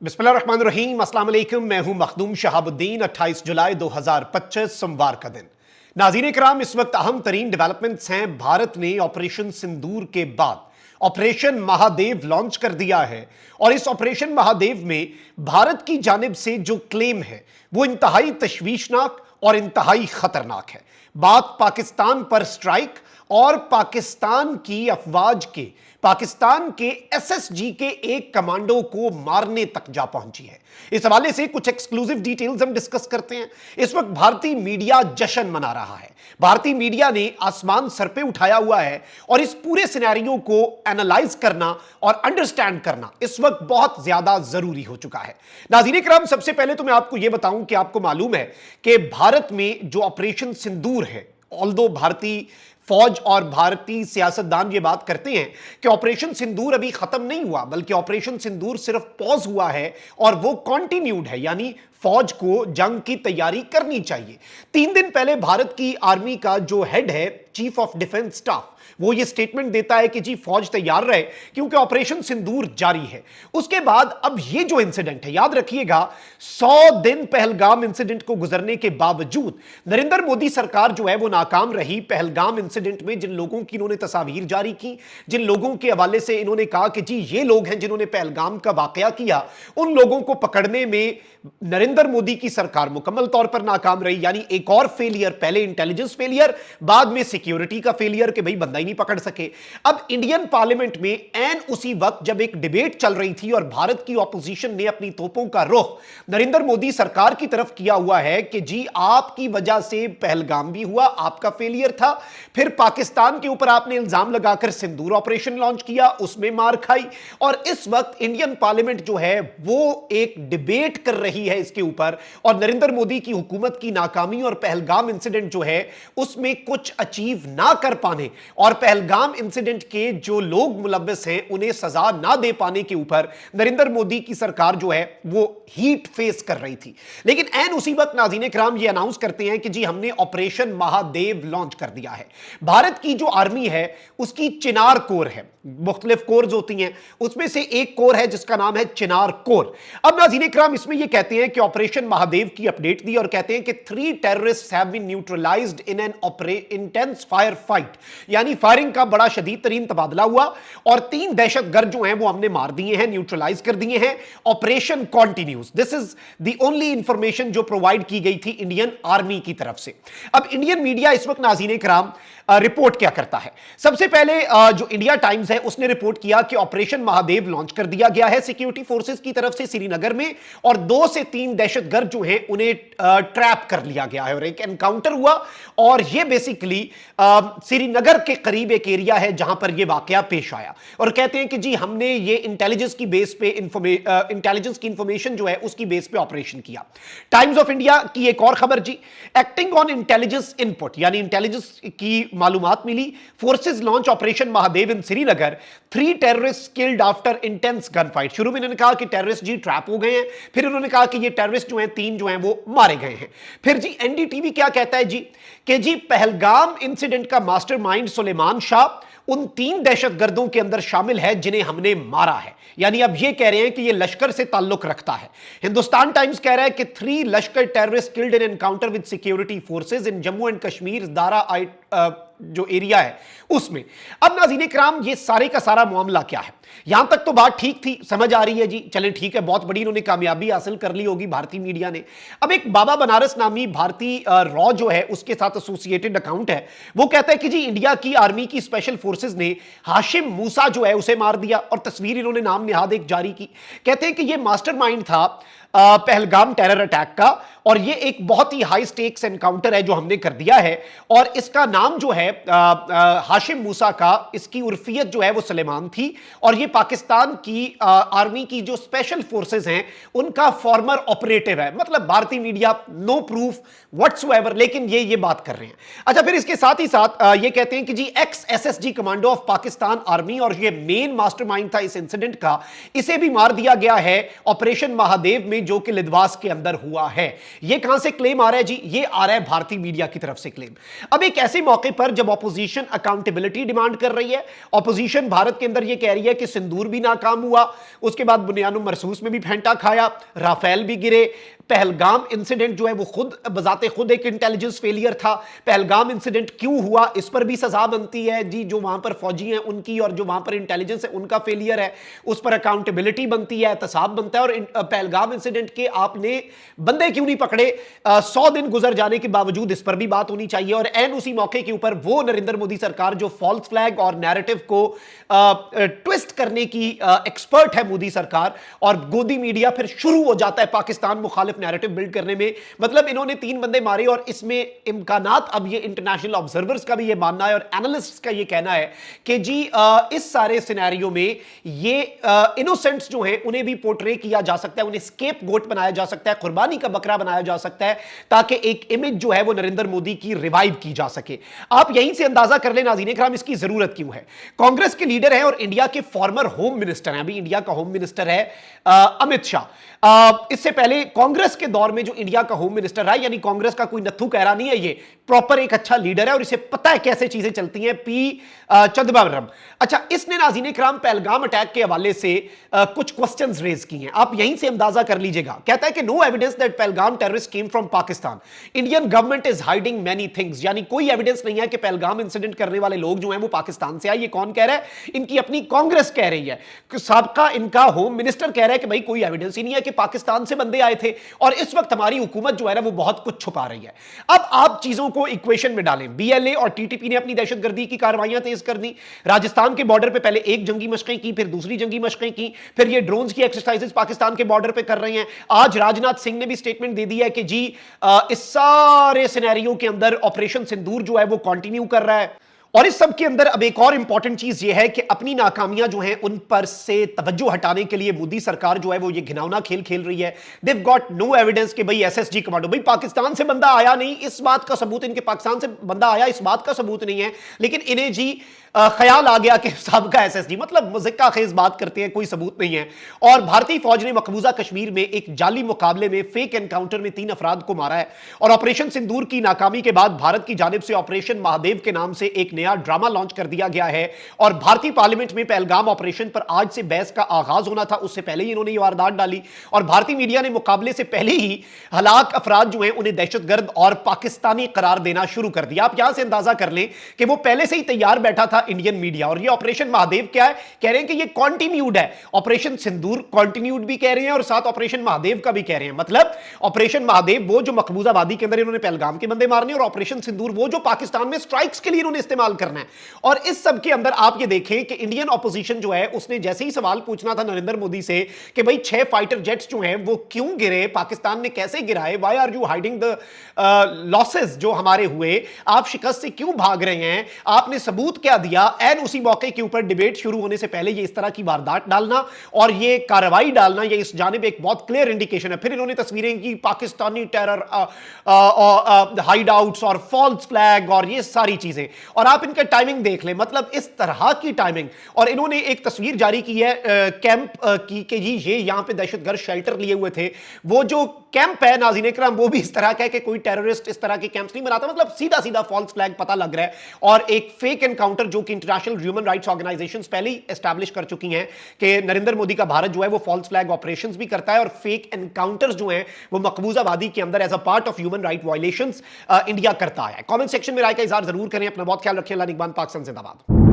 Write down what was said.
बिस्मिल्लाहिर्रहमानिर्रहीम, अस्सलाम वालेकुम। मैं हूं मखदूम शहाबुद्दीन। 28 जुलाई 2025 सोमवार का दिन। नाज़रीन किराम, इस वक्त अहम तरीन डेवलपमेंट्स हैं। भारत ने ऑपरेशन सिंदूर के बाद ऑपरेशन महादेव लॉन्च कर दिया है और इस ऑपरेशन महादेव में भारत की जानिब से जो क्लेम है वो इंतहाई तशवीशनाक और इंतहाई खतरनाक है। बात पाकिस्तान पर स्ट्राइक और पाकिस्तान के एसएसजी के एक कमांडो को मारने तक जा पहुंची है। इस हवाले से कुछ एक्सक्लूसिव डिटेल्स हम डिस्कस करते हैं। इस वक्त भारतीय मीडिया जश्न मना रहा है। भारतीय मीडिया ने आसमान सर पे उठाया हुआ है और इस पूरे सिनेरियो को एनालाइज करना और अंडरस्टैंड करना इस वक्त बहुत ज्यादा जरूरी हो चुका है। नाज़रीन किराम, सबसे पहले तो मैं आपको यह बताऊं कि आपको मालूम है कि भारत में जो ऑपरेशन सिंदूर है, ऑल्दो भारतीय फौज और भारतीय सियासतदान ये बात करते हैं कि ऑपरेशन सिंदूर अभी खत्म नहीं हुआ, बल्कि ऑपरेशन सिंदूर सिर्फ पॉज हुआ है और वो कंटिन्यूड है, यानी फौज को जंग की तैयारी करनी चाहिए। 3 दिन पहले भारत की आर्मी का जो हेड है, चीफ ऑफ डिफेंस स्टाफ, वो ये स्टेटमेंट देता है कि जी फौज तैयार रहे क्योंकि ऑपरेशन सिंदूर जारी है। उसके बाद अब ये जो इंसिडेंट है, याद रखिएगा 100 दिन पहलगाम इंसिडेंट को गुजरने के बावजूद नरेंद्र मोदी सरकार जो है वो नाकाम रही। पहलगाम इंसिडेंट में जिन लोगों की इन्होंने तस्वीर जारी की, जिन लोगों के हवाले से इन्होंने कहा कि जी ये लोग हैं जिन्होंने पहलगाम का वाकया किया, उन लोगों को पकड़ने में नरेंद्र मोदी की सरकार मुकम्मल तौर पर नाकाम रही। यानी एक और फेलियर, पहले इंटेलिजेंस फेलियर, बाद में सिक्योरिटी का फेलियर कि भाई बंदा ही नहीं पकड़ सके। अब इंडियन पार्लियामेंट में एन उसी वक्त जब एक डिबेट चल रही थी और भारत की ऑपोजिशन ने अपनी तोपों का रुख नरेंद्र मोदी सरकार की तरफ किया हुआ है कि जी आपकी वजह से पहलगाम भी हुआ, आपका फेलियर था, फिर पाकिस्तान के ऊपर आपने इल्जाम लगाकर सिंदूर ऑपरेशन लॉन्च किया, उसमें मार खाई, और इस वक्त इंडियन पार्लियामेंट जो है वो एक डिबेट कर रही है इसके ऊपर और नरेंद्र मोदी की हुकूमत की नाकामी और पहलगाम इंसिडेंट जो है उसमें कुछ अचीव ना कर पाने और पहलगाम इंसिडेंट के जो लोग मुलव्वस हैं उन्हें सजा ना दे पाने के ऊपर नरेंद्र मोदी की सरकार जो है वो हीट फेस कर रही थी। लेकिन एन उसी वक्त नाज़रीन किराम ये अनाउंस करते हैं कि जी हमने ऑपरेशन महादेव लॉन्च कर दिया है। भारत की जो आर्मी है उसकी चिनार कोर है, मुख्तलिफ कोर्स होती हैं, उसमें से एक कोर है जिसका नाम है चिनार कोर। अब नाज़रीन किराम इसमें यह कहते हैं कि ऑपरेशन महादेव की अपडेट दी और कहते हैं कि 3 terrorists have been neutralised in an intense fire fight, यानी फायरिंग का बड़ा शदीद तरीन तबादला हुआ और 3 दहशतगर्द जो हैं वो हमने मार दिए हैं, न्यूट्रलाइज कर दिए हैं। Operation continues, this is the only information जो प्रोवाइड की गई थी इंडियन आर्मी की तरफ से। अब इंडियन मीडिया इस वक्त नाज़रीन किराम रिपोर्ट क्या करता है? सबसे पहले जो इंडिया टाइम्स है उसने रिपोर्ट किया कि ऑपरेशन महादेव लॉन्च कर दिया गया है सिक्योरिटी फोर्सेस की तरफ से श्रीनगर में और 2 से 3 दहशतगर्द जो हैं उन्हें ट्रैप कर लिया गया है और एक एनकाउंटर हुआ और यह बेसिकली श्रीनगर के करीब एक एरिया है जहां पर यह वाकया पेश आया और कहते हैं कि जी हमने ये इंटेलिजेंस की बेस पे इंटेलिजेंस की इंफॉर्मेशन जो है उसकी बेस पे ऑपरेशन किया। टाइम्स ऑफ इंडिया की एक और खबर जी, एक्टिंग ऑन इंटेलिजेंस इनपुट, यानी इंटेलिजेंस की मालूमात मिली, forces launch operation Mahadev in Srinagar, 3 terrorist killed after intense gun fight. शुरू में इन्होंने कहा कि टेररिस्ट जी ट्रैप हो गए हैं, फिर उन्होंने कहा कि ये टेररिस्ट जो हैं 3 जो हैं वो मारे गए हैं। फिर जी एनडीटीवी क्या कहता है जी कि जी पहलगाम इंसिडेंट का मास्टरमाइंड सुलेमान शाह उन 3 दहशतगर्दों के अंदर शामिल है जिन्हें हमने मारा है। यानी अब ये कह रहे हैं कि ये लश्कर से ताल्लुक रखता है। हिंदुस्तान टाइम्स कह रहा है कि 3 लश्कर terrorist killed in encounter with security forces in Jammu and Kashmir Dara जो एरिया है उसमें। अब नाज़रीन किराम ये सारे का सारा मामला क्या है? यहां तक तो बात ठीक थी, समझ आ रही है जी, चलें ठीक है, बहुत बड़ी इन्होंने कामयाबी हासिल कर ली होगी भारतीय मीडिया ने। अब एक बाबा बनारस नामी भारतीय रॉ जो है उसके साथ एसोसिएटेड अकाउंट है, वो कहता है कि जी इंडिया की आर्मी की स्पेशल फोर्सेस ने हाशिम मूसा जो है उसे मार दिया और तस्वीर इन्होंने नाम निहाद एक जारी की। कहते हैं कि यह मास्टरमाइंड था पहलगाम टेरर अटैक का और ये एक बहुत ही हाई स्टेक्स एनकाउंटर है जो हमने कर दिया है और इसका नाम जो है हाशिम मूसा का, इसकी उर्फियत जो है वो सलेमान थी और ये पाकिस्तान की आर्मी की जो स्पेशल फोर्सेस हैं उनका फॉर्मर ऑपरेटिव है। मतलब भारतीय मीडिया नो प्रूफ व्हाट्सोएवर, लेकिन ये बात कर रहे हैं। अच्छा, फिर इसके साथ ही साथ ये कहते हैं कि जी ex SSG commando of Pakistan army और ये मेन मास्टरमाइंड था इस इंसिडेंट का, इसे भी मार दिया गया है ऑपरेशन महादेव में जो कि लिदवास के अंदर हुआ है। ये कहां से क्लेम आ रहा है जी? ये आ रहा है भारतीय मीडिया की तरफ से क्लेम। अब एक ऐसे मौके पर जब ऑपोजिशन अकाउंटेबिलिटी डिमांड कर रही है, ऑपोजिशन भारत के अंदर यह कह रही है कि सिंदूर भी नाकाम हुआ, उसके बाद बुनियानुम मरसूस में भी फेंटा खाया, राफेल भी गिरे, पहलगाम इंसिडेंट जो है वो खुद बजाते खुद एक इंटेलिजेंस फेलियर था, पहलगाम इंसिडेंट क्यों हुआ इस पर भी सजा बनती है जी, जो वहां पर फौजी हैं उनकी और जो वहां पर इंटेलिजेंस है उनका फेलियर है, उस पर अकाउंटेबिलिटी बनती है, एहतसाब बनता है। और पहलगाम इंसिडेंट के आपने बंदे क्यों नहीं पकड़े, 100 दिन गुजर जाने के बावजूद इस पर भी बात होनी चाहिए। और एन उसी मौके के ऊपर वो नरेंद्र मोदी सरकार जो फॉल्स फ्लैग और नैरेटिव को ट्विस्ट करने की एक्सपर्ट है मोदी सरकार, और गोदी मीडिया फिर शुरू हो जाता है पाकिस्तान मुखालिफ नैरेटिव बिल्ड करने में। मतलब इन्होंने 3 बंदे मारे और इसमें इम्कानात, अब ये इंटरनेशनल ऑब्जर्वर्स का भी ये मानना है और एनालिस्ट्स का ये कहना है कि जी इस सारे सिनेरियो में ये इनोसेंट्स जो हैं उन्हें भी पोर्ट्रे किया जा सकता है, उन्हें स्केप गोट बनाया जा सकता है, कुर्बानी का बकरा बनाया जा सकता है, ताकि एक इमेज जो है वो नरेंद्र मोदी की रिवाइव की जा सके। आप यहीं से अंदाजा कर ले नाज़रीन इकराम इसकी जरूरत क्यों है। कांग्रेस के लीडर हैं और इंडिया के फॉर्मर होम मिनिस्टर हैं, अभी इंडिया का होम मिनिस्टर है अमित शाह। इससे पहले कांग्रेस के दौर में जो इंडिया का होम मिनिस्टर रहा, यानी कांग्रेस का कोई नत्थू कह रहा नहीं है, ये प्रॉपर एक अच्छा लीडर है और इसे पता है कैसे चीजें चलती हैं, पी चिदंबरम। अच्छा, इसने नाज़रीन इकराम पहलगाम अटैक के हवाले से कुछ क्वेश्चंस रेज की हैं, आप यहीं से अंदाजा कर लीजिएगा। कहता है कि no evidence that Pahalgam terrorist came from Pakistan, Indian government is hiding many things, यानी कोई एविडेंस नहीं है कि पहलगाम इंसिडेंट करने वाले लोग जो हैं वो पाकिस्तान से आए। ये कौन कह रहा है? इनकी अपनी कांग्रेस कह रही है। साबका इनका होम मिनिस्टर कह रहा है कि भाई कोई एविडेंस ही नहीं है कि पाकिस्तान से बंदे आए थे और इस वक्त हमारी हुकूमत जो है ना वो बहुत कुछ छुपा रही है। अब आप चीजों को इक्वेशन में डालें, बीएलए और टीटीपी ने अपनी दहशतगर्दी की कार्रवाइयां तेज कर दी, राजस्थान के बॉर्डर पे पहले एक जंगी मशकें की, फिर दूसरी जंगी मशकें की, फिर ये ड्रोन्स की एक्सरसाइजेस पाकिस्तान के बॉर्डर पे कर रहे हैं। आज राजनाथ सिंह ने भी स्टेटमेंट दे दी है कि जी इस सारे सिनेरियो के अंदर ऑपरेशन सिंदूर जो है वो कंटिन्यू कर रहा है। और इस सब के अंदर अब एक और इंपॉर्टेंट चीज यह है कि अपनी नाकामियां जो हैं उन पर से तवज्जो हटाने के लिए मोदी सरकार जो है वो ये घिनौना खेल खेल रही है। देव गॉट नो एविडेंस कि भाई एसएसजी कमांडो, भाई पाकिस्तान से बंदा आया नहीं, इस बात का सबूत, इनके पाकिस्तान से बंदा आया इस बात का सबूत नहीं है, लेकिन इन्हें जी ख्याल आ गया कि सबका एसएसजी, मतलब मज़ाक़ खेज बात करते हैं, कोई सबूत नहीं है। और भारतीय फौज ने मकबूजा कश्मीर में एक जाली मुकाबले में फेक एनकाउंटर में 3 अफराद को मारा है। और ऑपरेशन सिंदूर की नाकामी के बाद भारत की जानिब से ऑपरेशन महादेव के नाम से एक नया ड्रामा लॉन्च कर दिया गया है। और भारतीय पार्लियामेंट में पहलगाम ऑपरेशन पर आज से बहस का आगाज होना था, उससे पहले ही इन्होंने ये वारदात डाली। और भारतीय मीडिया ने मुकाबले से पहले ही हलाक अफराद जो हैं उन्हें दहशतगर्द और पाकिस्तानी करार देना शुरू कर दिया। आप यहां से अंदाजा कर लें कि वो पहले से ही तैयार बैठा था इंडियन मीडिया। और ये ऑपरेशन महादेव क्या है, कह रहे हैं कि ये कंटिन्यूड है, ऑपरेशन सिंदूर कंटिन्यूड भी कह रहे हैं और साथ ऑपरेशन महादेव का भी कह रहे हैं। मतलब ऑपरेशन महादेव वो जो मकबूजा वादी के अंदर इन्होंने पहलगाम के बंदे मारने, और ऑपरेशन सिंदूर वो जो पाकिस्तान में स्ट्राइक्स के लिए इन्होंने इस्तेमाल करना है। और इस सब के अंदर आप ये देखें कि इंडियन ऑपोजिशन जो है उसने जैसे ही सवाल पूछना था नरेंद्र मोदी से कि भाई 6 फाइटर जेट्स जो हैं वो क्यों गिरे, पाकिस्तान ने कैसे गिराए, why are you hiding the losses जो हमारे हुए, आप शिकस्त से क्यों भाग रहे हैं, आपने सबूत क्या दिया, एंड उसी मौके के ऊपर डिबेट शुरू होने से पहले ये इस तरह की वारदात डालना और ये कार्रवाई डालना, ये इस जानिब एक बहुत क्लियर इंडिकेशन है। फिर इन्होंने तस्वीरें की पाकिस्तानी टेरर हाइड आउट्स और फॉल्स फ्लैग और ये सारी चीजें, और आप इनका टाइमिंग देख लें, मतलब इस तरह की टाइमिंग। और इन्होंने एक तस्वीर जारी की है कैंप की कि जी ये यहां पे दहशतगर्द शेल्टर लिए हुए थे, वो जो कैंप है नाज़रीन इकराम वो भी इस तरह का है कि कोई टेररिस्ट इस तरह के कैंप्स नहीं बनाता, मतलब सीधा सीधा फॉल्स फ्लैग पता लग रहा है। और एक फेक एनकाउंटर जो कि इंटरनेशनल ह्यूमन राइट्स ऑर्गेनाइजेशंस पहले ही एस्टैब्लिश कर चुकी हैं कि नरेंद्र मोदी का भारत जो है वो फॉल्स फ्लैग ऑपरेशंस भी करता है और फेक एनकाउंटर्स जो हैं वो मकबूजा वादी के अंदर as a part of human right violations India करता है। कमेंट सेक्शन में राय का इजहार जरूर करें। अपना बहुत ख्याल रखें। अल्लाह निगहबान। पाकिस्तान जिंदाबाद।